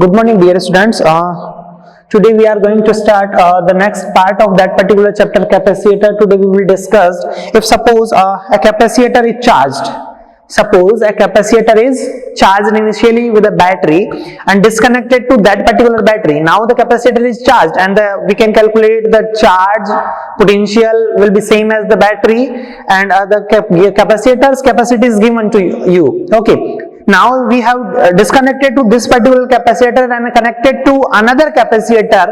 Good morning, dear students. Today we are going to start the next part of that particular chapter, capacitor. Today we will discuss if suppose a capacitor is charged. Suppose a capacitor is charged initially with a battery and disconnected to that particular battery. Now the capacitor is charged and we can calculate the charge potential will be same as the battery, and the capacitor's capacity is given to you. Okay. Now we have disconnected to this particular capacitor and connected to another capacitor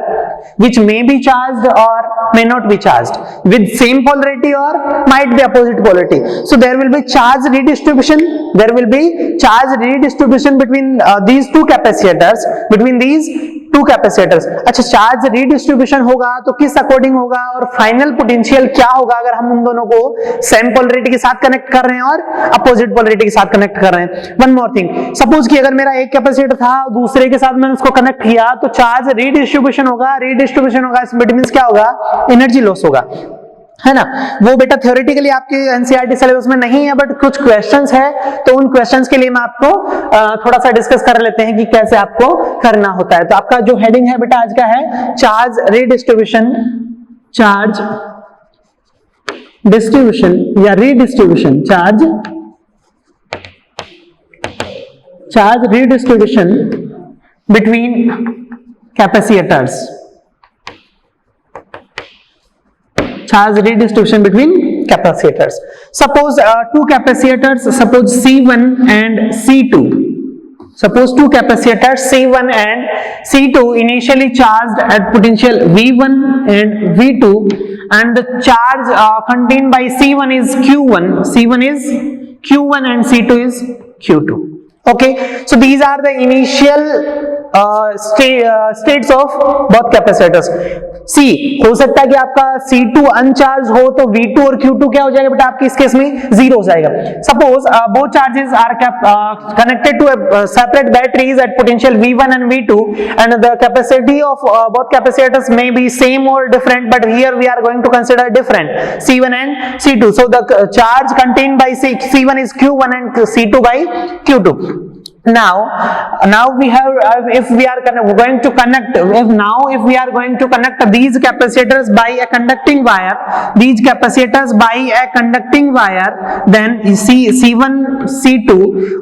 which may be charged or may not be charged, with same polarity or might be opposite polarity. So there will be charge redistribution. There will be charge redistribution between these two capacitors. अच्छा, charge redistribution होगा तो किस according होगा और final potential क्या होगा अगर हम उन दोनों को सेम पोलरिटी के साथ कनेक्ट कर रहे हैं और अपोजिट पोलरिटी के साथ कनेक्ट कर रहे हैं. वन मोर थिंग, सपोज कि अगर मेरा एक कैपेसिटर था दूसरे के साथ मैंने उसको कनेक्ट किया तो चार्ज रिडिस्ट्रीब्यूशन होगा. इसमें मींस क्या होगा, एनर्जी लॉस होगा, है ना. वो बेटा थ्योरेटिकली आपके एनसीईआरटी सिलेबस में नहीं है, बट कुछ क्वेश्चंस है तो उन क्वेश्चंस के लिए मैं आपको थोड़ा सा डिस्कस कर लेते हैं कि कैसे आपको करना होता है. तो आपका जो हेडिंग है बेटा आज का है चार्ज रिडिस्ट्रीब्यूशन, चार्ज डिस्ट्रीब्यूशन या redistribution, charge redistribution between capacitors. Charge redistribution between capacitors. Suppose two capacitors, suppose C1 and C2. Suppose two capacitors C1 and C2 initially charged at potential V1 and V2, and the charge contained by C1 is Q1. C1 is Q1 and C2 is Q2. Okay, so these are the initial states of both capacitors. सी हो सकता है कि आपका C2 अनचार्ज हो तो V2 और Q2 क्या हो जाएगा बेटा आपके इस केस में जीरो हो जाएगा. Suppose both charges are connected to separate batteries at potential V1 and V2 and the capacity of both capacitors may be same or different, but here we are going to consider different, C1 and C2. So the charge contained by C1 is Q1 and C2 by Q2. Now we have if we are going to connect these capacitors by a conducting wire, then C1 C2,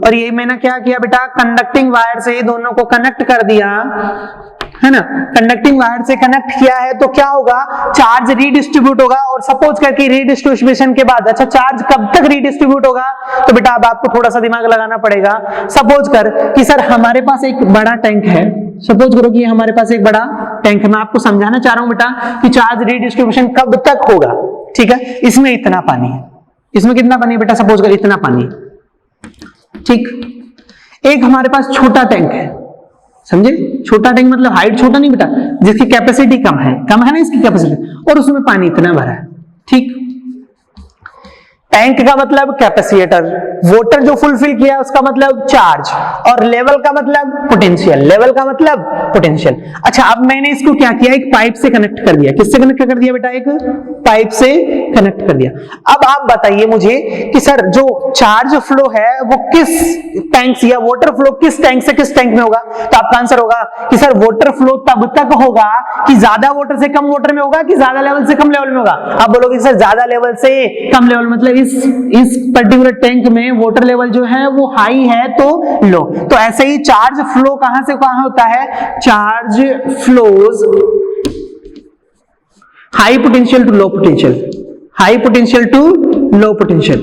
और ये मैंने क्या किया बेटा conducting wire से दोनों को connect कर दिया, है ना. कंडक्टिंग वायर से कनेक्ट किया है तो क्या होगा, चार्ज रीडिस्ट्रीब्यूट होगा. और सपोज करके रीडिस्ट्रीब्यूशन के बाद, अच्छा चार्ज कब तक रीडिस्ट्रीब्यूट होगा, तो बेटा अब आपको थोड़ा सा दिमाग लगाना पड़ेगा. सपोज कर कि सर हमारे पास एक बड़ा टैंक है, सपोज करो कि हमारे पास एक बड़ा टैंक है. मैं आपको समझाना चाह रहा हूं बेटा कि चार्ज रीडिस्ट्रीब्यूशन कब तक होगा. ठीक है, इसमें इतना पानी है, इसमें कितना पानी है बेटा, सपोज कर इतना पानी. ठीक, एक हमारे पास छोटा टैंक है, समझे. छोटा टैंक मतलब हाइट छोटा नहीं बेटा, जिसकी कैपेसिटी कम है ना इसकी कैपेसिटी, और उसमें पानी इतना भरा है. ठीक, टैंक का मतलब कैपेसिटर, वाटर जो फुलफिल किया उसका मतलब चार्ज, और लेवल का मतलब पोटेंशियल. अच्छा, अब मैंने इसको क्या किया, एक पाइप से कनेक्ट कर दिया. किससे कनेक्ट कर दिया बेटा, एक पाइप से कनेक्ट कर दिया. अब आप बताइए मुझे कि सर जो चार्ज फ्लो है वो किस टैंक से, या वाटर फ्लो किस टैंक से किस टैंक में होगा. तो आपका आंसर होगा कि सर वाटर फ्लो तब तक होगा कि ज्यादा वाटर से कम वाटर में होगा कि ज्यादा लेवल से कम लेवल में होगा. आप बोलोगे सर ज्यादा लेवल से कम लेवल, मतलब इस पर्टिकुलर टैंक में वाटर लेवल जो है वो हाई है तो लो. तो ऐसे ही चार्ज फ्लो कहां से कहां होता है, charge flows high potential to low potential,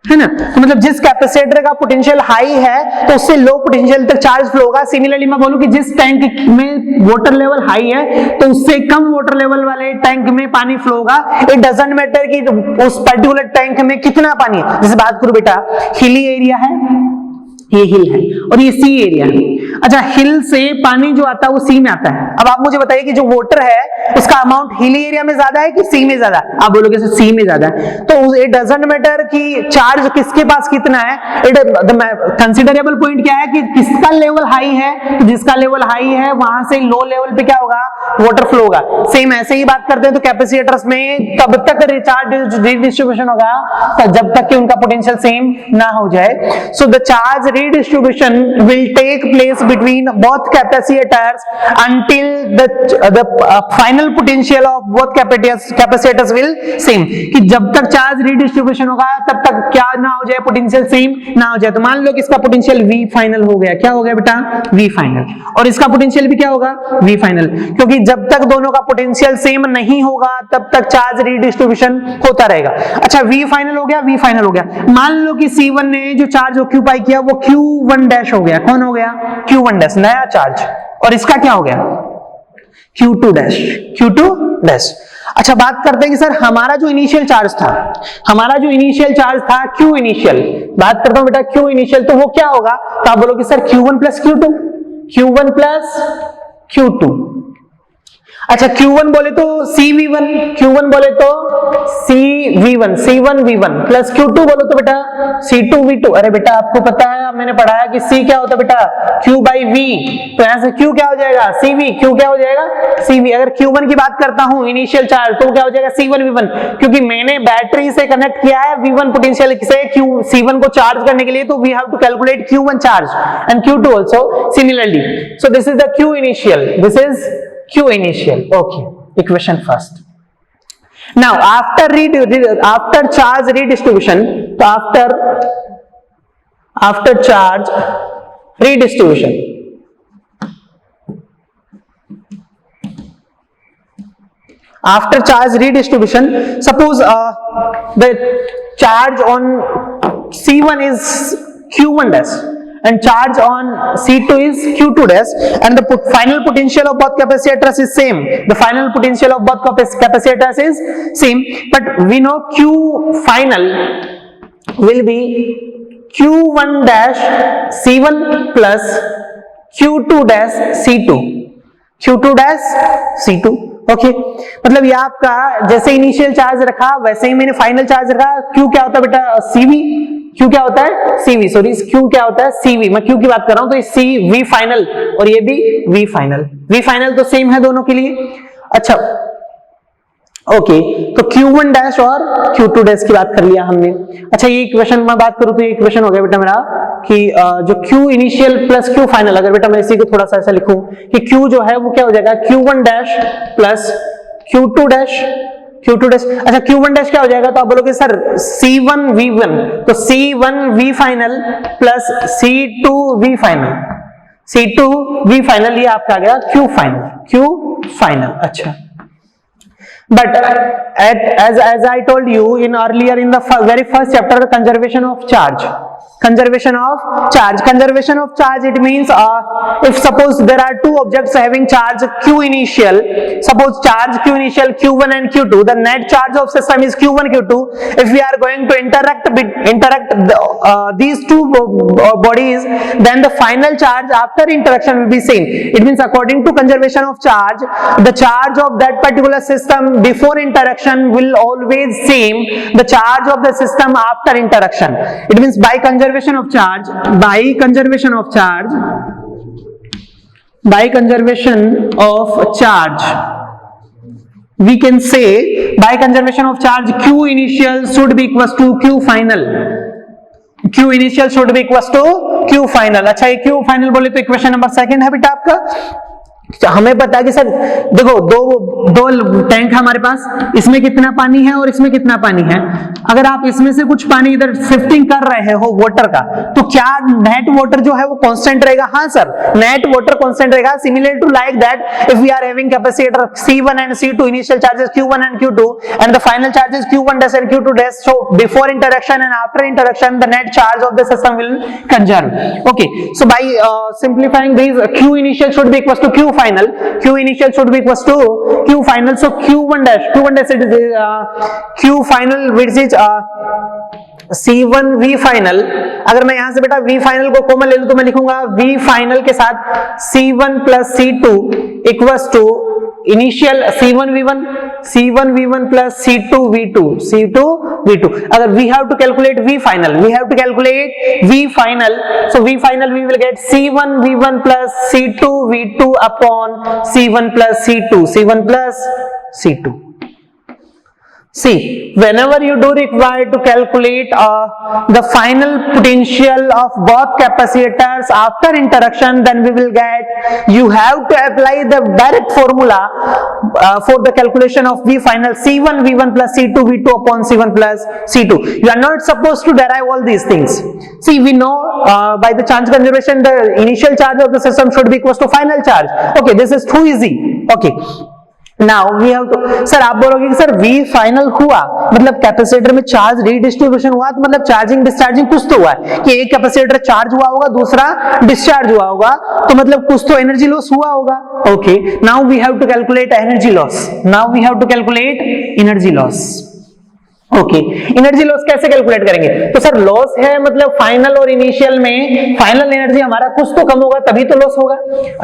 है ना. तो मतलब जिस कैपेसिटर का पोटेंशियल हाई है तो उससे लो पोटेंशियल तक चार्ज फ्लो होगा. सिमिलरली मैं बोलूं कि जिस टैंक में वाटर लेवल हाई है तो उससे कम वाटर लेवल वाले टैंक में पानी फ्लो होगा. इट डजंट मैटर कि उस पर्टिकुलर टैंक में कितना पानी है. जैसे बात करूं बेटा, हिली एरिया है, ये हिल है और ये सी एरिया है. अच्छा, हिल से पानी जो आता है वो सी में आता है. अब आप मुझे बताइए कि जो वाटर है उसका अमाउंट हिली एरिया में ज्यादा है कि सी में ज्यादा. आप बोलोगे सर सी में ज्यादा है, तो इट डजंट मैटर कि चार्ज किसके पास कितना है. इट कंसिडरेबल पॉइंट क्या है कि किसका लेवल हाई है, तो जिसका लेवल हाई है वहां से लो लेवल पे क्या होगा, वाटर फ्लो होगा. सेम ऐसे ही बात करते हैं तो कैपेसिटर्स में तब तक रिचार्ज रिडिस्ट्रीब्यूशन होगा जब तक कि उनका पोटेंशियल सेम ना हो जाए. So the charge redistribution will take place between both capacitors until the final potential of both capacitors will same, कि जब तक चार्ज रीडिस्ट्रीब्यूशन होगा तब तक क्या ना हो जाए, पोटेंशियल सेम ना हो जाए। तो मान लो कि इसका पोटेंशियल V फाइनल हो गया, क्या हो गया बेटा, V फाइनल, और इसका पोटेंशियल भी क्या होगा, V फाइनल, क्योंकि जब तक दोनों का पोटेंशियल सेम नहीं होगा तब तक चार्ज रीडिस्ट्रीब्यूशन होता रहेगा। अच्छा, V फाइनल हो गया, V फाइनल हो गया। मान लो कि C1 ने जो चार्ज ऑक्यूपाई किया वो Q1 डैश हो गया, कौन हो गया, Q1 डैश, नया चार्ज, और इसका क्या हो गया, Q2 डैश, Q2 डैश। अच्छा, बात करते हैं कि सर हमारा जो इनिशियल चार्ज था, हमारा जो इनिशियल चार्ज था Q इनिशियल, बात करता हूं बेटा Q इनिशियल, तो वो क्या होगा, तो आप बोलोगे sir Q1 plus Q2, Q1 plus Q2। अच्छा, Q1 बोले तो CV1, Q1 बोले तो CV1, C1V1 प्लस Q2 बोलो तो बेटा C2V2। अरे बेटा आपको पता है, मैंने पढ़ाया कि C क्या होता है बेटा, Q बाई V, तो यहां से Q क्या हो जाएगा, CV, Q क्या हो जाएगा, CV। अगर Q1 की बात करता हूं इनिशियल चार्ज, तो क्या हो जाएगा, C1V1, क्योंकि मैंने बैटरी से कनेक्ट किया है V1 पोटेंशियल से C1 को चार्ज करने के लिए, तो we have to calculate Q1 charge and Q2 also similarly. So this is the Q initial, this is Q initial. Okay, equation first. Now after charge redistribution, so after charge redistribution, after charge redistribution, suppose the charge on C1 is Q1 dash and charge on C2 is Q2 dash, and the final potential of both capacitors is same. The final potential of both capacitors is same, but we know Q final will be Q1 dash C1 plus Q2 dash C2, Q2 dash C2। Okay, मतलब ये आपका जैसे initial charge रखा वैसे ही मैंने final charge रखा। Q क्या होता है बेटा, CV, Q क्या होता है, CV, सॉरी Q क्या होता है, CV, मैं Q की बात कर रहा हूं, तो ये V फाइनल और ये भी V फाइनल, V फाइनल तो सेम है दोनों के लिए। अच्छा ओके, तो Q1 डैश और Q2 डैश की बात कर लिया हमने। अच्छा, ये इक्वेशन में बात करूं तो ये इक्वेशन हो गया बेटा मेरा कि जो Q initial plus Q final, अगर बेटा मैं इसी को थोड़ा सा ऐसा लिखूं कि Q जो है वो क्या हो जाएगा, Q1 dash plus Q2 dash, Q2 dash. अच्छा, Q1 डैश क्या हो जाएगा, तो आप बोलोगे सर C1V1, तो C1V final plus C2V final, C2V final, ये आपका आ गया Q फाइनल, Q फाइनल। अच्छा, but as I told you in earlier in the very first chapter, conservation of charge, conservation of charge, it means if suppose there are two objects having charge Q initial, suppose charge Q initial Q1 and Q2, the net charge of system is Q1 Q2. If we are going to interact these two bodies, then the final charge after interaction will be same. It means according to conservation of charge, the charge of that particular system before interaction will always same the charge of the system after interaction. It means by conservation of charge, we can say by conservation of charge Q initial should be equals to Q final, Q initial should be equals to Q final। अच्छा, ये Q final बोले तो equation number second है बेटा आपका। हमें पता है कि सर देखो दो टैंक है हमारे पास, इसमें कितना पानी है और इसमें कितना पानी है। अगर आप इसमें से कुछ पानी इधर शिफ्टिंग कर रहे हो वाटर का, तो क्या नेट वाटर जो है वो कांस्टेंट रहेगा? हाँ सर, नेट वाटर कांस्टेंट रहेगा। Similar to like that if we are having capacitor C1 and C2, initial charges Q1 and Q2 and the final charges Q1 dash and Q2 dash, so before interaction and after interaction the net charge of the system will conserve. Okay, so by simplifying these, Q initial should be equals to Q final, Q initial should be equals to Q final, so Q1 dash it is Q final which is C1 V final। अगर मैं यहां से बेटा V final को common ले लूं तो मैं लिखूंगा V final के साथ C1 plus C2 equals to initial C1 V1 plus C2 V2। अगर we have to calculate V final, so V final we will get C1 V1 plus C2 V2 upon C1 plus C2, See, whenever you do require to calculate the final potential of both capacitors after interaction, then we will get, you have to apply the direct formula for the calculation of V final, C1 V1 plus C2 V2 upon C1 plus C2. You are not supposed to derive all these things. See, we know by the charge conservation the initial charge of the system should be equal to final charge. Okay, this is too easy. Okay, now we have to, sir आप बोलोगे कि sir V final हुआ मतलब capacitor में charge redistribution हुआ, तो मतलब charging discharging कुछ तो हुआ है कि एक कैपेसिटर चार्ज हुआ होगा दूसरा डिस्चार्ज हुआ होगा, तो मतलब कुछ तो एनर्जी लॉस हुआ होगा. Okay, now we have to calculate energy loss. Now we have to calculate energy loss. Okay, energy loss कैसे कैलकुलेट करेंगे? तो सर लॉस है मतलब फाइनल और इनिशियल में फाइनल एनर्जी हमारा कुछ तो कम होगा तभी तो लॉस होगा.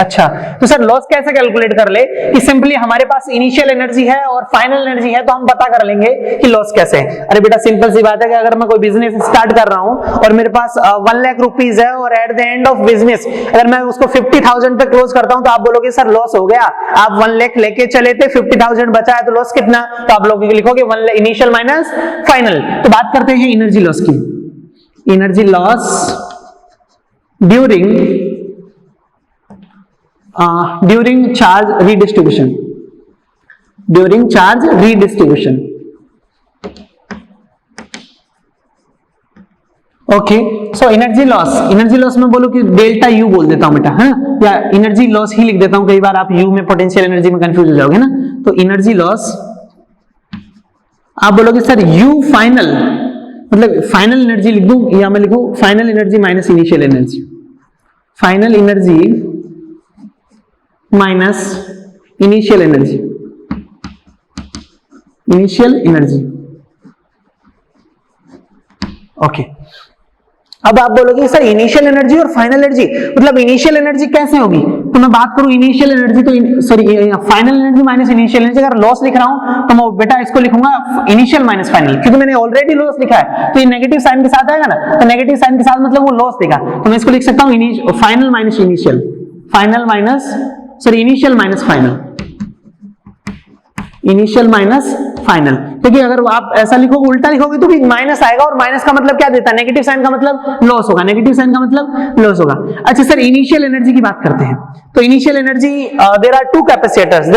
अच्छा, तो सर लॉस कैसे कैलकुलेट कर ले कि सिंपली हमारे पास इनिशियल एनर्जी है और फाइनल एनर्जी है, तो हम पता कर लेंगे कि लॉस कैसे है. अरे बेटा सिंपल सी बात है कि अगर मैं कोई बिजनेस स्टार्ट कर रहा हूं और मेरे पास 1 लाख रुपीस है और at the end of business अगर मैं उसको 50,000 पे क्लोज करता हूं, तो आप बोलोगे सर लॉस हो गया. आप 1 लाख लेके चले थे, 50,000 बचा है, तो लॉस कितना? तो आप लोग लिखोगे 1 लाख इनिशियल माइनस फाइनल. तो बात करते हैं एनर्जी लॉस की. Energy loss during charge redistribution. During charge redistribution. Okay, so energy loss में बोलो कि डेल्टा यू बोल देता हूं बेटा, है या एनर्जी लॉस ही लिख देता हूं, कई बार आप यू में पोटेंशियल एनर्जी में कंफ्यूज हो जाओगे ना. तो एनर्जी लॉस आप बोलोगे सर यू फाइनल मतलब फाइनल एनर्जी लिख दूं या मैं लिखूं final energy minus initial energy. Final energy minus initial energy. Initial energy. Okay, अब आप बोलोगे सर इनिशियल एनर्जी और फाइनल एनर्जी मतलब इनिशियल एनर्जी कैसे होगी? तो मैं बात करूं इनिशियल एनर्जी तो sorry final energy minus initial energy. अगर लॉस लिख रहा हूं तो मैं बेटा इसको लिखूंगा इनिशियल माइनस फाइनल, क्योंकि मैंने ऑलरेडी लॉस लिखा है, तो ये नेगेटिव साइन के साथ आएगा ना, तो नेगेटिव साइन के साथ मतलब वो लॉस देगा, तो मैं इसको लिख सकता हूं final minus initial. Final minus sorry initial minus final. Initial minus final. क्योंकि अगर आप ऐसा लिखोगे उल्टा लिखोगे तो भी माइनस आएगा, और माइनस का मतलब क्या देता है? नेगेटिव साइन का मतलब लॉस होगा. नेगेटिव साइन का मतलब लॉस होगा. अच्छा सर इनिशियल एनर्जी की बात करते हैं. तो initial energy there are two capacitors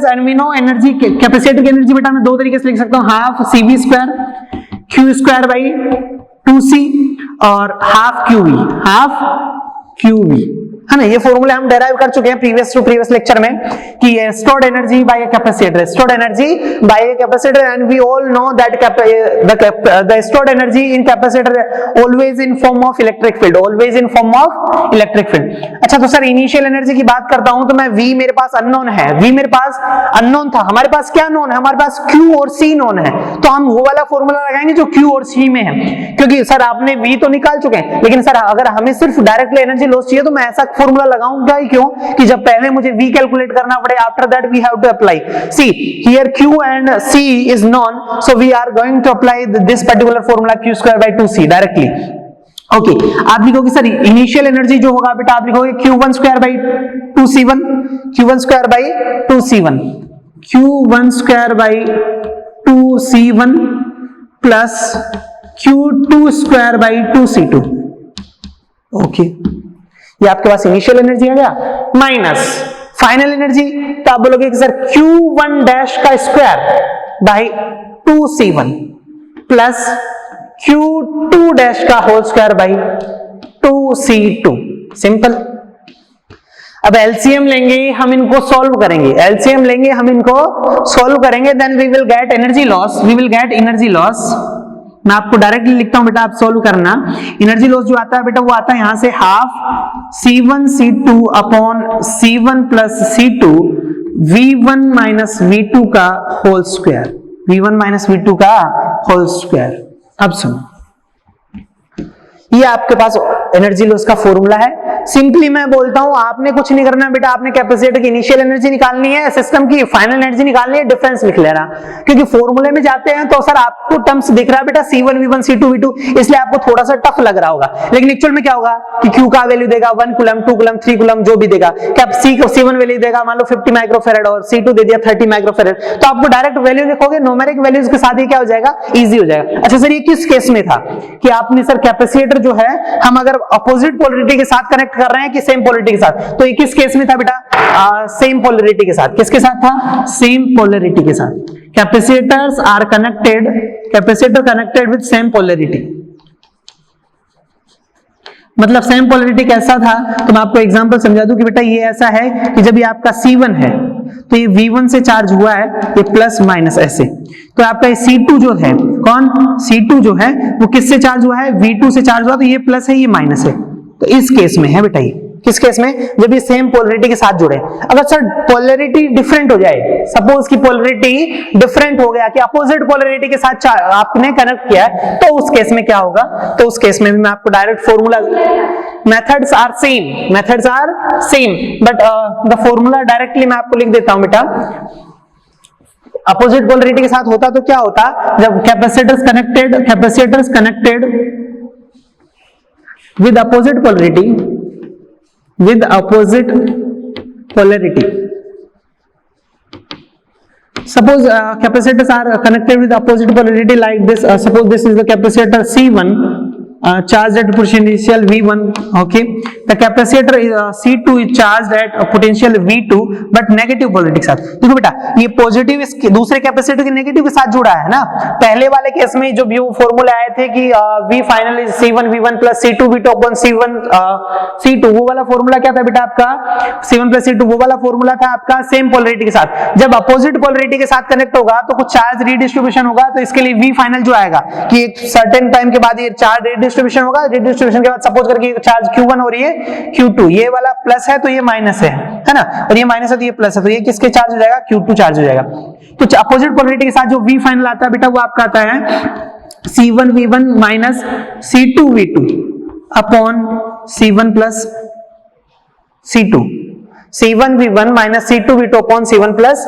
and we know energy capacitor की एनर्जी बेटा मैं दो तरीके से लिख सकता हूं, half CV square Q square by 2C और हाफ QV है ना. ये फॉर्मूला हम डेराइव कर चुके हैं प्रीवियस लेक्चर में कि stored energy by a capacitor, stored energy by a capacitor, and we all know that the stored energy in capacitor always in form of electric field, always in form of electric field. अच्छा, तो sir initial energy की बात करता हूं तो मैं V मेरे पास unknown है, V मेरे पास अननोन था, हमारे पास क्या नोन है? हमारे पास Q और C नोन है, तो हम वो वाला फॉर्मूला लगाएंगे जो Q और C में है, क्योंकि सर आपने V तो निकाल चुके हैं, लेकिन सर अगर हमें सिर्फ डायरेक्टली एनर्जी लॉस चाहिए तो मैं ऐसा फॉर्मूला लगाऊंगा ही क्यों कि जब पहले मुझे V कैलकुलेट करना पड़े, after that we have to apply. See here Q and C is known, so we are going to apply this particular formula Q square by 2C directly. Okay, आप लिखोगे सर इनिशियल एनर्जी जो होगा बेटा आप लिखोगे Q1 square by 2C1, Q1 square by 2C1, Q1 square by 2C1 प्लस Q2 square by 2C2. Okay, ये आपके पास इनिशियल एनर्जी आ गया माइनस फाइनल एनर्जी. तो आप बोलोगे कि सर Q1 डैश का स्क्वायर बाई 2C1 प्लस Q2 डैश का whole square by 2C2. Simple. अब एलसीएम लेंगे हम इनको सॉल्व करेंगे, एलसीएम लेंगे हम इनको सॉल्व करेंगे, then we will get energy loss. We will get energy loss. मैं आपको डायरेक्टली लिखता हूं बेटा, आप सॉल्व करना. एनर्जी लॉस जो आता है बेटा वो आता है यहां से half C1 C2 upon C1 plus C2 V1 minus V2 का whole square. V1 minus V2 का होल स्क्वायर. अब सुनो, ये आपके पास एनर्जी लॉस का फॉर्मूला है. सिंपली मैं बोलता हूं आपने कुछ नहीं करना बेटा, आपने कैपेसिटर की इनिशियल एनर्जी निकालनी है, सिस्टम की फाइनल एनर्जी निकालनी है, डिफरेंस लिख लेना। क्योंकि फॉर्मूले में जाते हैं तो सर आपको टर्म्स दिख रहा है बेटा C1 V1 C2 V2, इसलिए आपको थोड़ा सा टफ लग रहा होगा, लेकिन एक्चुअल में क्या होगा कि Q का वैल्यू देगा 1 कूलम 2 कूलम 3 कूलम जो भी देगा, क्या C1 वैल्यू देगा मान लो 50 माइक्रोफैराड और C2 दे दिया 30 माइक्रोफैराड, तो आपको डायरेक्ट वैल्यू लिखोगे, न्यूमेरिक वैल्यूज के साथ ही क्या हो जाएगा, इजी हो जाएगा। अच्छा सर ये किस केस में था कि आपने सर कैपेसिटर जो है हम अगर अपोजिट पोलरिटी के साथ कनेक्ट कर रहे हैं कि सेम पोलरिटी के साथ, तो ये किस केस में था बेटा, सेम पोलरिटी के साथ। किसके साथ था, सेम पोलरिटी के साथ। Capacitors are connected, capacitor connected with same polarity, मतलब सेम पोलरिटी कैसा था, तो मैं आपको एग्जांपल समझा दूं कि बेटा ये ऐसा है कि जब ये आपका C1 है तो ये V1 से चार्ज हुआ है, ये प्लस माइनस ऐसे, तो आपका ये C2 जो है, कौन C2 जो है वो किससे चार्ज हुआ है, V2 से चार्ज हुआ, तो ये प्लस है ये माइनस है। तो इस केस में है बेटा, ये किस केस में, जब ये सेम पोलरिटी के साथ जुड़े। अगर सर पोलरिटी डिफरेंट हो जाए, सपोज की पोलरिटी डिफरेंट हो गया कि अपोजिट पोलरिटी के साथ आपने कनेक्ट किया है, तो उस केस में क्या होगा, तो उस केस में भी मैं आपको direct formula, methods are same but the formula directly मैं आपको लिख देता हूं बेटा। अपोजिट पोलरिटी के साथ होता तो क्या होता, जब capacitors connected with opposite polarity, suppose capacitors are connected with opposite polarity like this, suppose this is the capacitor C1 charged at potential V1, okay, the capacitor C2 is charged at potential V2 but negative polarity के साथ। देखो बेटा ये positive इसके दूसरे capacitor के negative के साथ जुड़ा है ना। पहले वाले केस में जो व्यू फॉर्मूले आए थे कि V final is C1 V1 plus C2 V2 upon C1 C2, वो वाला फॉर्मूला क्या था बेटा आपका, C1 plus C2, वो वाला फॉर्मूला था आपका सेम पोलरिटी के साथ। जब अपोजिट पोलरिटी के साथ कनेक्ट होगा तो कुछ चार्ज रीडिस्ट्रीब्यूशन होगा, तो इसके लिए V फाइनल जो आएगा कि एक सर्टेन टाइम के बाद ये चार्ज डिस्ट्रीब्यूशन होगा, डिस्ट्रीब्यूशन के बाद सपोज करके चार्ज Q1 हो रही है Q2, ये वाला प्लस है तो ये माइनस है ना, और ये माइनस है तो ये प्लस है, तो ये किसके चार्ज हो जाएगा, Q2 चार्ज हो जाएगा। तो अपोजिट पोलरिटी के साथ जो V फाइनल आता है बेटा वो आपका आता है C1 V1 minus C2 V2 upon C1 plus C2, C1 V1 minus C2 V2 upon C1 plus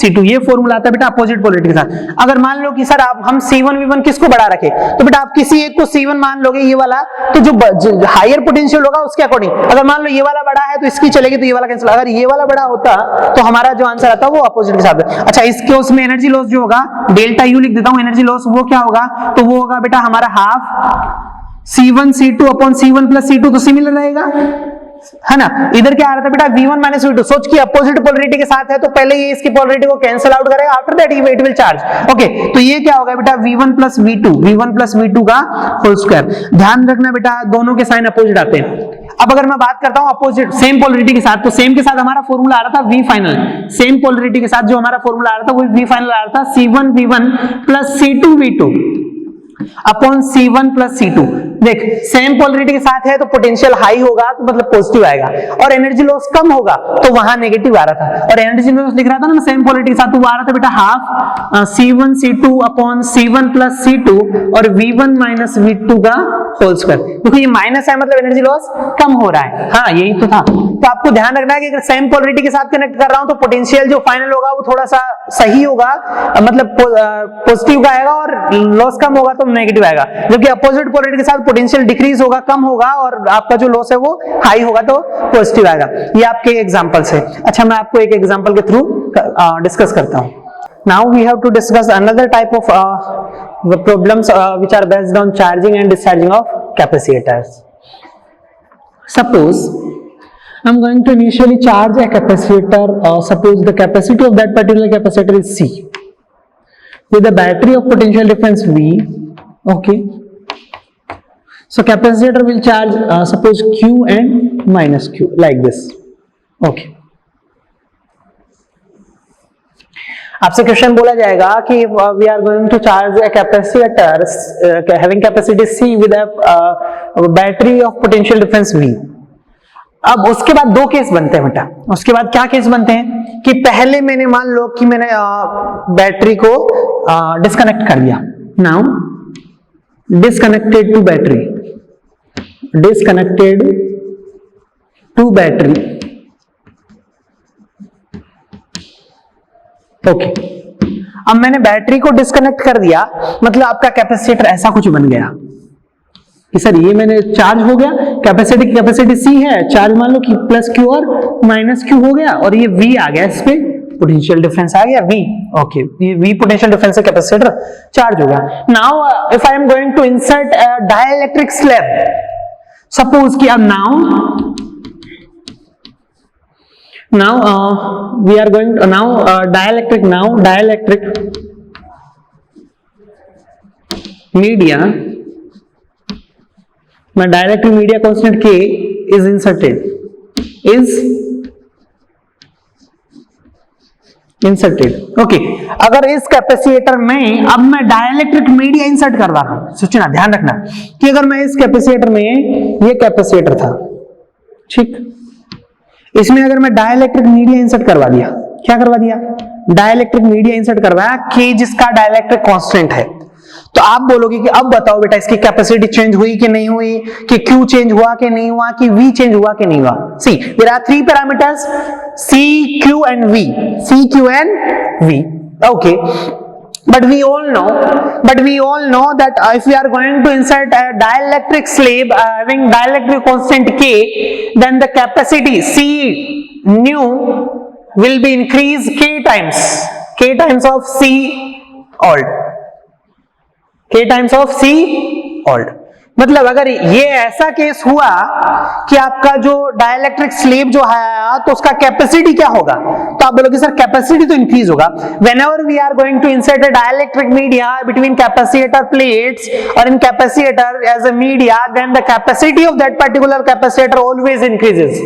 C2, ये फॉर्मूला आता है बेटा अपोजिट पोलरिटी के साथ। अगर मान लो कि सर आप हम C1 V1 किसको बड़ा रखे, तो बेटा आप किसी एक को C1 मान लोगे ये वाला, तो जो हायर पोटेंशियल होगा उसके अकॉर्डिंग, अगर मान लो ये वाला बड़ा है तो इसकी चलेगी, तो ये वाला कैंसिल, अगर ये वाला बड़ा होता तो हमारा जो आंसर आता वो अपोजिट के साथ। अच्छा इसके उसमें एनर्जी लॉस जो होगा, डेल्टा यू लिख देता हूं, एनर्जी लॉस वो क्या होगा, तो वो होगा बेटा हमारा half C1 C2 upon C1 plus C2, तो सिमिलर रहेगा है ना। इधर क्या आ रहा था बेटा V1 माइनस V2, सोच की अपोजिट पोलरिटी के साथ है तो पहले ये इसकी पोलरिटी को कैंसिल आउट करेगा, after that it will charge, okay. तो ये क्या होगा बेटा V1 प्लस V2 का होल स्क्वायर। ध्यान रखना बेटा दोनों के साइन अपोजिट आते हैं। अब अगर मैं बात करता हूं अपोजिट सेम पोलरिटी के साथ, तो सेम के साथ हमारा फॉर्मूला आ रहा था V फाइनल, सेम पोलरिटी के साथ जो हमारा फॉर्मूला आ रहा था वो V फाइनल आ रहा था C1 V1 plus C2 V2 upon C1 plus C2। देख सेम पोलरिटी के साथ है तो पोटेंशियल हाई होगा तो मतलब पॉजिटिव आएगा, और एनर्जी लॉस कम होगा तो वहां नेगेटिव आ रहा था, और एनर्जी लॉस लिख रहा था ना सेम पोलरिटी के साथ, तो वो आ रहा था बेटा half C1 C2 upon C1 plus C2 और V1 माइनस V2 का होल स्क्वायर। देखो ये माइनस है मतलब एनर्जी लॉस कम हो रहा है, हाँ यही तो था। तो आपको ध्यान रखना है कि अगर सेम पोलरिटी के साथ कनेक्ट कर रहा हूं तो पोटेंशियल जो फाइनल होगा वो थोड़ा सा सही होगा, मतलब पॉजिटिव का आएगा, और लॉस कम होगा तो नेगेटिव आएगा, जबकि अपोजिट पोलरिटी के साथ पोटेंशियल डिक्रीज होगा, कम होगा, और आपका जो लॉस है वो हाई होगा तो पॉजिटिव आएगा। ये आपके एग्जांपल्स है। अच्छा मैं आपको एक एग्जांपल के थ्रू डिस्कस करता हूं। Now we have to discuss another type of problems which are based on charging and discharging of capacitors. Suppose I'm going to initially charge a capacitor, suppose the capacity of that particular capacitor is C with a battery of potential difference V, okay. So capacitor will charge suppose Q and minus Q like this, okay. आपसे question बोला जाएगा कि we are going to charge a capacitor having capacity C with a battery of potential difference V। अब उसके बाद दो case बनते हैं बेटा। उसके बाद क्या केस बनते हैं कि पहले मैंने मान लो कि मैंने बैटरी को डिस्कनेक्ट कर दिया, now disconnected to battery, disconnected to battery, okay. अब मैंने बैटरी को डिस्कनेक्ट कर दिया, मतलब आपका कैपेसिटर ऐसा कुछ बन गया कि सर ये मैंने चार्ज हो गया, कैपेसिटी सी है, चार्ज मान लो कि प्लस क्यू और माइनस क्यू हो गया, और ये वी आ गया, इस पे पोटेंशियल डिफरेंस आ गया वी, ओके, ये वी पोटेंशियल डिफरेंस है, कैपेसिटर चार्ज हो गया। Now if I am going to insert a dielectric slab, suppose कि अब now we are going now dielectric media, my dielectric media constant K is inserted, okay. अगर इस capacitor में अब मैं डाइलेक्ट्रिक मीडिया इंसर्ट कर रहा हूं, सोचना, ध्यान रखना कि अगर मैं इस कैपेसिटर में, ये कैपेसिटर था, ठीक, इसमें अगर मैं डाइलेक्ट्रिक मीडिया इंसर्ट करवा दिया, क्या करवा दिया, डाइलेक्ट्रिक मीडिया इंसर्ट करवाया, के जिसका डाइलेक्ट्रिक कांस्टेंट है, तो आप बोलोगे कि अब बताओ बेटा इसकी कैपेसिटी चेंज हुई कि नहीं हुई, कि क्यू चेंज हुआ कि नहीं हुआ, कि वी चेंज हुआ कि नहीं हुआ। See there are three parameters, C Q and V, okay. But we all know that if we are going to insert a dielectric slab having dielectric constant K, then the capacity C nu will be increased K times of C old. मतलब अगर ये ऐसा case हुआ कि आपका जो dielectric slab जो है तो उसका कैपेसिटी क्या होगा, तो आप बोलोगे सर कैपेसिटी तो इंक्रीज होगा। Whenever we are going to insert a dielectric media between capacitor plates और in capacitor as a media, then the capacity of that particular capacitor always increases,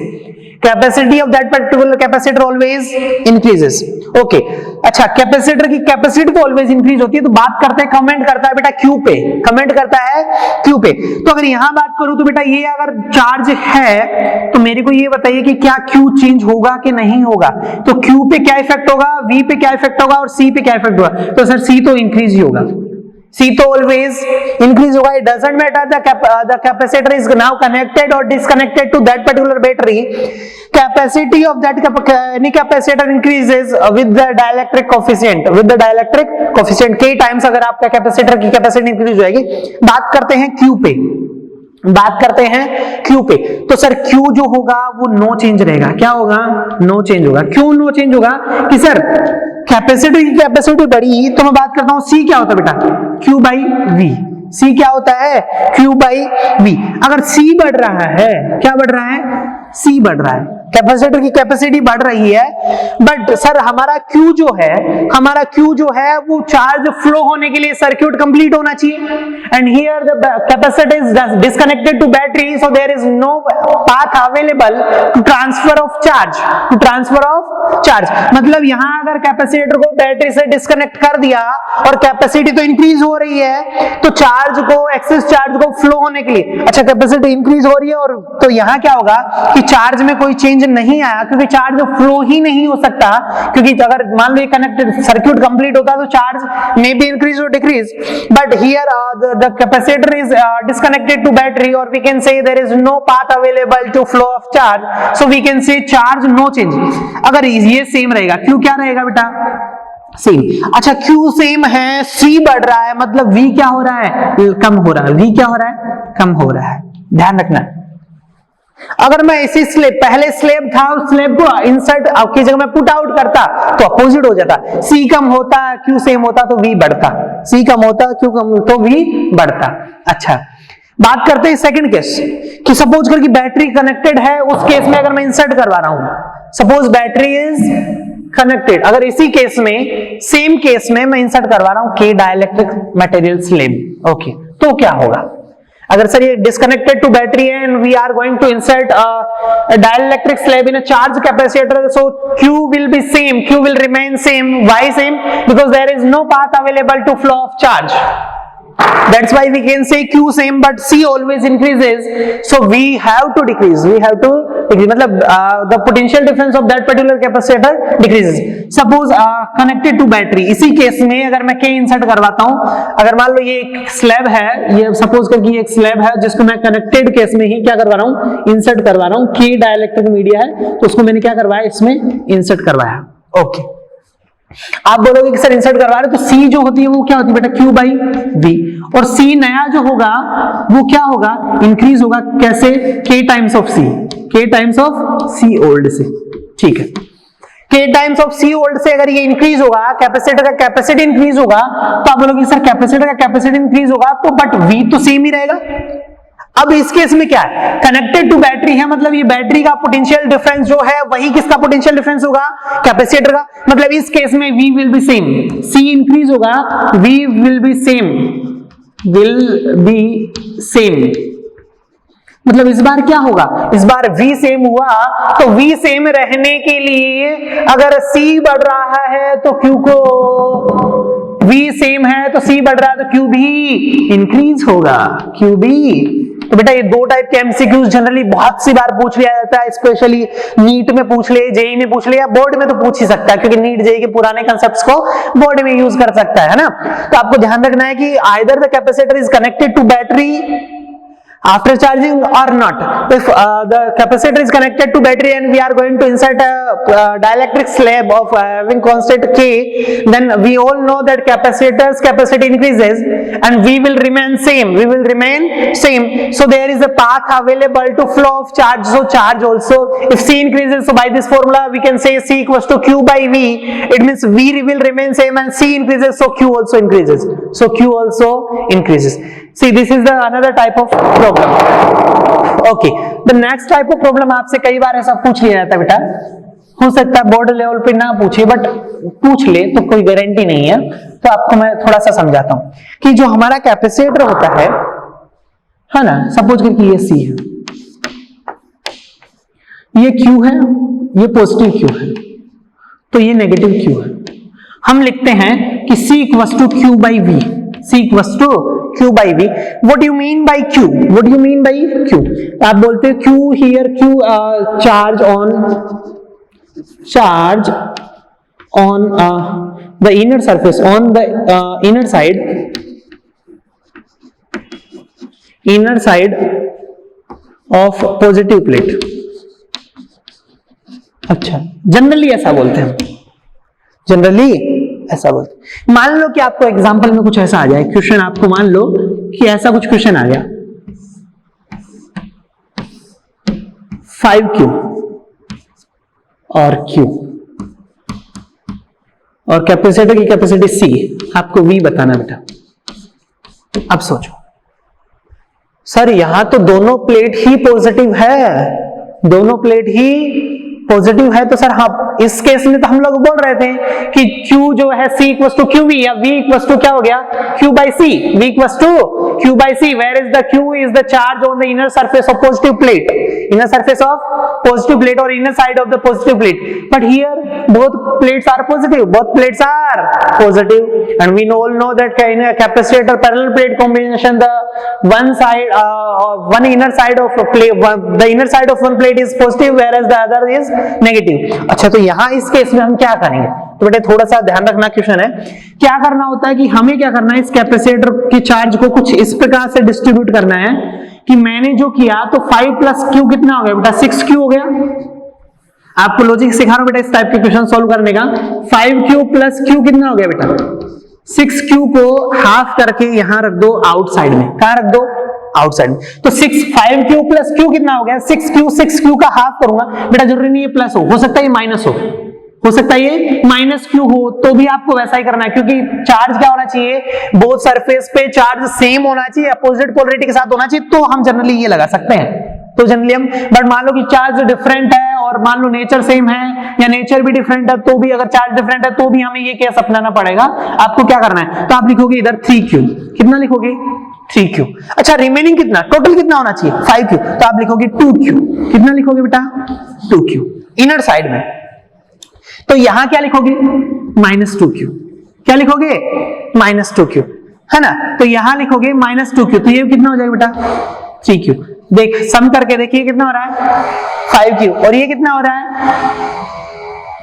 capacity of that particular capacitor always increases, okay. अच्छा, capacitor की capacity तो always increase होती है, तो बात करते हैं, कमेंट करता है बेटा क्यू पे, कमेंट करता है क्यू पे। तो अगर यहां बात करूं तो बेटा ये अगर चार्ज है तो मेरे को ये बताइए कि क्या क्यू चेंज होगा कि नहीं होगा, तो क्यू पे क्या इफेक्ट होगा, वी पे क्या इफेक्ट होगा और सी पे क्या इफेक्ट होगा, तो सर सी तो इंक्रीज ही होगा, सी तो ऑलवेज इंक्रीज होगा। It doesn't matter the capacitor is now connected और disconnected to that particular battery, capacity of that any capacitor increases with the dielectric coefficient K times, अगर आपका capacitor की capacity increase हो जाएगी। बात करते हैं क्यू पे, तो सर क्यू जो होगा वो नो चेंज रहेगा, क्या होगा, नो चेंज होगा। क्यों नो चेंज होगा कि सर कैपेसिटी की कैपेसिटी बढ़ी, तो मैं बात करता हूं सी क्या होता है बेटा, क्यू बाई वी, सी क्या होता है, क्यू बाई वी। अगर सी बढ़ रहा है, क्या बढ़ रहा है, सी बढ़ रहा है, कैपेसिटर की कैपेसिटी बढ़ रही है, बट सर हमारा क्यू जो है वो चार्ज फ्लो होने के लिए सर्किट कंप्लीट होना चाहिए, and here the capacitor is disconnected to battery, so there is no path available to transfer of charge. मतलब यहां अगर कैपेसिटर को बैटरी से डिस्कनेक्ट कर दिया और कैपेसिटी तो इंक्रीज हो रही है, तो एक्सेस चार्ज को फ्लो होने के लिए, अच्छा कैपेसिटी इंक्रीज हो रही है, और तो यहां क्या होगा कि चार्ज में कोई चेंज नहीं आया, क्योंकि चार्ज फ्लो ही नहीं हो सकता, क्योंकि अगर मान लो ये कनेक्टेड सर्किट कंप्लीट होता तो चार्ज मे बी इंक्रीज और decrease, but here the capacitor is disconnected to battery, और we can say there is no path available to flow of charge, so we can say charge no change. अगर ये same रहेगा, Q क्या रहेगा बेटा, same. अच्छा, Q same है, सी बढ़ रहा है, मतलब वी क्या हो रहा है, कम हो रहा है, वी क्या हो रहा है, कम हो रहा है, ध्यान रखना। अगर मैं इसी पहले स्लेब था, उस स्लेब को इंसर्ट की जगह मैं पुट आउट करता तो अपोजिट हो जाता, सी कम होता क्यू सेम होता तो वी बढ़ता, सी कम होता क्यू कम तो वी बढ़ता। अच्छा, बात करते हैं सेकंड केस कि सपोज कर कि बैटरी कनेक्टेड है, उस केस में अगर मैं इंसर्ट करवा रहा हूं, सपोज बैटरी इज कनेक्टेड, अगर इसी केस में, सेम केस में मैं इंसर्ट करवा रहा हूं के डाइलेक्ट्रिक मटेरियल स्लेब, ओके, तो क्या होगा, अगर सर ये डिस्कनेक्टेड टू बैटरी है and we are going to insert a dielectric slab in a charge capacitor, so Q will be same, Q will remain same, why same, because there is no path available to flow of charge, That's why we can say Q same but C always increases. So we have to decrease. मतलब the potential difference of that particular capacitor decreases. Suppose connected to battery. इसी case में अगर मैं K insert करवाता हूं, अगर मान लो ये एक स्लैब है, ये सपोज करके एक स्लैब है जिसको मैं कनेक्टेड केस में ही क्या करवा रहा हूं, इंसर्ट करवा रहा हूं. K डाइलेक्ट्रिक मीडिया है तो उसको मैंने क्या करवाया, इसमें इंसर्ट करवाया. ओके, आप बोलोगे कि सर इंसर्ट करवा रहे तो C जो होती है वो क्या होती है बेटा, Q बाई V. और C नया जो होगा वो क्या होगा, इंक्रीज होगा. कैसे, K times of C, K times of C old से. ठीक है, K times of C old से अगर ये इंक्रीज होगा, कैपेसिटर का कैपेसिटी इंक्रीज होगा, तो आप बोलोगे सर कैपेसिटर का कैपेसिटी इंक्रीज होगा तो बट V तो सेम ही रहेगा. अब इस केस में क्या है, कनेक्टेड टू बैटरी है, मतलब ये बैटरी का पोटेंशियल डिफरेंस जो है वही किसका पोटेंशियल डिफरेंस होगा, कैपेसिटर का. मतलब इस केस में V will be same, C increase होगा, V विल बी सेम, मतलब इस बार क्या होगा, इस बार V सेम हुआ. तो V सेम रहने के लिए अगर C बढ़ रहा है तो Q को, V सेम है तो C बढ़ रहा है तो Q भी इंक्रीज होगा, Q भी. तो बेटा ये दो टाइप के एमसीक्यूज जनरली बहुत सी बार पूछ लिया जाता है, स्पेशली नीट में पूछ ले, जेई में पूछ ले, या बोर्ड में तो पूछ ही सकता है क्योंकि नीट जेई के पुराने कंसेप्ट्स को बोर्ड में यूज कर सकता है ना. तो आपको ध्यान रखना है कि either the capacitor is connected to battery after charging or not. If the capacitor is connected to battery and we are going to insert a dielectric slab of having constant K, then we all know that capacitor's capacity increases and V will remain same. So there is a path available to flow of charge. So charge also, if C increases, so by this formula we can say C equals to Q by V. It means V will remain same and C increases, so Q also increases. See, this is the another type of problem. Okay, the next type of problem आपसे कई बार ऐसा पूछ लिया जाता है बेटा, हो सकता है बोर्ड लेवल पे ना पूछे बट पूछ ले तो कोई गारंटी नहीं है. तो आपको मैं थोड़ा सा समझाता हूं कि जो हमारा कैपेसिटर होता है ना, सपोज करके ये C है, ये Q है, ये पॉजिटिव Q है, तो ये नेगेटिव Q है. हम लिखते हैं कि C equals to Q by V. C equals to Q by V. What do you mean by Q? आप बोलते हैं Q here, Q charge on the inner surface, on the inner side of positive plate. अच्छा, generally ऐसा बोलते हैं, ऐसा बोलते. मान लो कि आपको एग्जांपल में कुछ ऐसा आ जाए, क्वेश्चन आपको मान लो कि ऐसा कुछ क्वेश्चन आ गया, 5Q और Q और कैपेसिटर की कैपेसिटी C, आपको V बताना बेटा. अब सोचो सर यहां तो दोनों प्लेट ही पॉजिटिव है, तो सर हाँ इस केस में तो हम लोग बोल रहे थे कि Q जो है C इक्वल्स टू QV या V इक्वल्स टू क्या हो गया, Q by C. V equals to Q by C, where is the Q is the charge on the inner surface of positive plate, or inner side of the positive plate. But here both plates are positive, and we all know that in a capacitor parallel plate combination, the inner side of one plate is positive whereas the other is negative. अच्छा, तो यहां इस case में हम क्या करेंगे, तो बेटे थोड़ा सा ध्यान रखना, क्वेश्चन है क्या करना होता है कि हमें क्या करना है, इस कैपेसिटर के चार्ज को कुछ इस प्रकार से डिस्ट्रीब्यूट करना है कि मैंने जो किया तो 5 प्लस Q कितना हो गया बेटा, 6Q हो गया. आपको लॉजिक सिखा रहा हूं बेटा इस टाइप के क्वेश्चन सॉल्व करने का. 5Q प्लस Q कितना हो गया बेटा, 6Q को हाफ करके यहां रख दो आउटसाइड में. कहां रख दो, आउटसाइड. तो 5Q प्लस Q कितना हो गया, 6Q का हाफ करूंगा बेटा, जरूरी नहीं है प्लस हो सकता है ये माइनस हो सकता है ये माइनस Q हो, तो भी आपको वैसा ही करना है क्योंकि चार्ज क्या होना चाहिए, बोथ सरफेस पे चार्ज सेम होना चाहिए, अपोजिट पोलरिटी के साथ होना चाहिए, तो हम जनरली ये लगा सकते हैं. तो जनरली हम, बट मान लो कि चार्ज डिफरेंट है और मान लो नेचर सेम है या नेचर भी डिफरेंट है, तो भी अगर चार्ज डिफरेंट है तो भी हमें ये केस अपनाना पड़ेगा. आपको क्या करना है, तो आप लिखोगे इधर 3Q. कितना लिखोगे, 3Q. अच्छा, रिमेनिंग कितना, टोटल कितना होना चाहिए, 5Q, तो आप लिखोगे 2Q. कितना लिखोगे बेटा, 2Q इनर साइड में. तो यहां क्या लिखोगे, -2Q. क्या लिखोगे, -2Q. है ना। तो यहां लिखोगे -2q, तो ये कितना हो जाएगा बेटा 3q। देख सम करके देखिए कितना हो रहा है 5q, और ये कितना हो रहा है,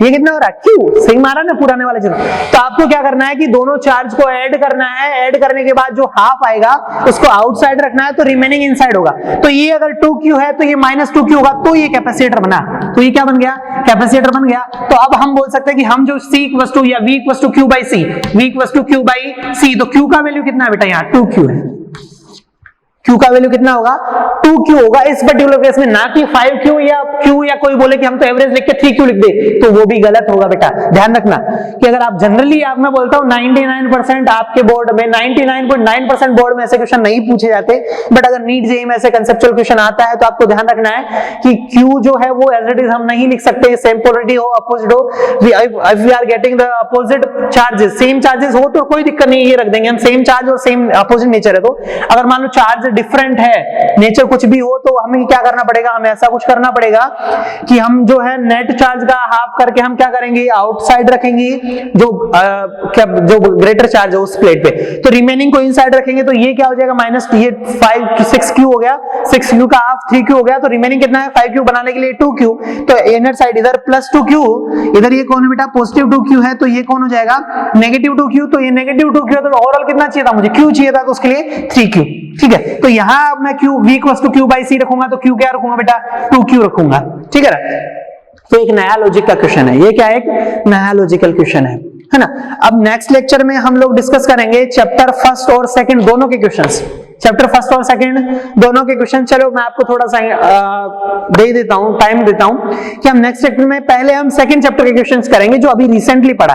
ये कितना हो रहा है q, सही मारा ना पुराने वाले चिन्ह। तो आपको क्या करना है कि दोनों चार्ज को ऐड करना है, ऐड करने के बाद जो हाफ आएगा उसको आउटसाइड रखना है, तो रिमेनिंग इनसाइड होगा। तो ये अगर 2q है तो ये -2q होगा, तो ये कैपेसिटर बना, तो ये क्या बन गया, कैपेसिटर बन गया। तो अब हम बोल सकते हैं कि हम जो C = या V = Q by C, V = Q by C, तो Q का वैल्यू कितना है बेटा, यहाँ 2q है, Q का वैल्यू कितना होगा 2q होगा इस पर्टिकुलर केस में, ना कि 5q या q, या कोई बोले कि हम तो एवरेज लिख के 3q लिख दे, तो वो भी गलत होगा बेटा। ध्यान रखना कि अगर आप जनरली, आप मैं बोलता हूं 99% आपके बोर्ड में 99.9% बोर्ड में ऐसे क्वेश्चन नहीं पूछे जाते, बट अगर नीट जेईई में ऐसे कंसेप्चुअल क्वेश्चन आता है तो आपको ध्यान रखना है कि q जो है वो एज इट इज हम नहीं लिख सकते, सेम पोलरिटी हो, अपोजिट हो। If we are getting the opposite charges, same charges हो तो कोई दिक्कत नहीं, ये रख देंगे हम, सेम चार्ज और सेम अपोजिट नेचर है। तो अगर मान लो चार्ज डिफरेंट है, नेचर कुछ भी हो, तो हमें क्या करना पड़ेगा, हमें ऐसा कुछ करना पड़ेगा कि हम जो है नेट चार्ज का हाफ करके हम क्या करेंगे, आउटसाइड रखेंगे जो जो ग्रेटर चार्ज है उस प्लेट पे, तो रिमेनिंग को इनसाइड रखेंगे। तो ये क्या हो जाएगा माइनस, ये 6q हो गया, 6q का हाफ 3q हो गया, तो रिमेनिंग कितना है 5q बनाने के लिए 2q, तो इनर साइड इधर +2q, इधर ये कौन है बेटा +2q है, तो ये कौन हो जाएगा -2q, तो ये -2q है, तो ओवरऑल कितना चाहिए था मुझे, q चाहिए था, तो उसके लिए 3q। ठीक है, तो यहां मैं q V = Q by C रखूंगा, तो q क्या रखूंगा बेटा 2q रखूंगा। ठीक है ना, तो एक नया लॉजिक का क्वेश्चन है ये, क्या एक नया लॉजिकल क्वेश्चन है ना। अब नेक्स्ट लेक्चर में हम लोग डिस्कस करेंगे चैप्टर 1 और 2 दोनों के क्वेश्चंस, चैप्टर 1 और 2 दोनों के क्वेश्चन। चलो मैं आपको थोड़ा सा दे देता हूं, टाइम देता हूं कि हम नेक्स्ट चैप्टर में पहले हम 2nd चैप्टर के क्वेश्चंस करेंगे जो अभी रिसेंटली पढ़ा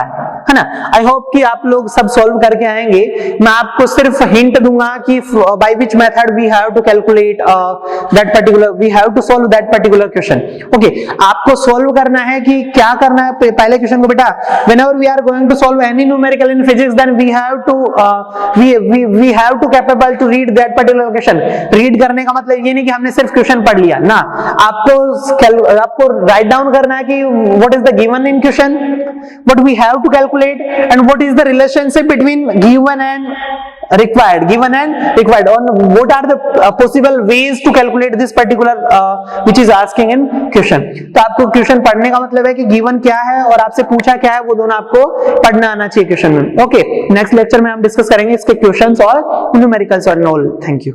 है ना। आई होप कि आप लोग सब सॉल्व करके आएंगे। मैं आपको सिर्फ हिंट दूंगा कि by which method we have to calculate that particular, we have to solve that particular question. Okay, आपको सॉल्व करना है कि क्या करना है पहले क्वेश्चन को बेटा, whenever we are going to solve any numerical in physics then we have to we have to capable to read that particular question। Read करने का मतलब ये नहीं कि हमने सिर्फ क्वेश्चन पढ़ लिया ना, आपको राइट डाउन करना है कि what is the given in question, what we have to calculate and what is the relationship between given and required, given and required, and what are the possible ways to calculate this particular which is asking in question। तो आपको question पढ़ने का मतलब है कि given क्या है और आपसे पूछा क्या है, वो दोनों आपको पढ़ना आना चाहिए क्वेश्चन में। ओके, नेक्स्ट लेक्चर में हम डिस्कस करेंगे इसके क्वेश्चंस और न्यूमेरिकल्स और ऑल। Thank you.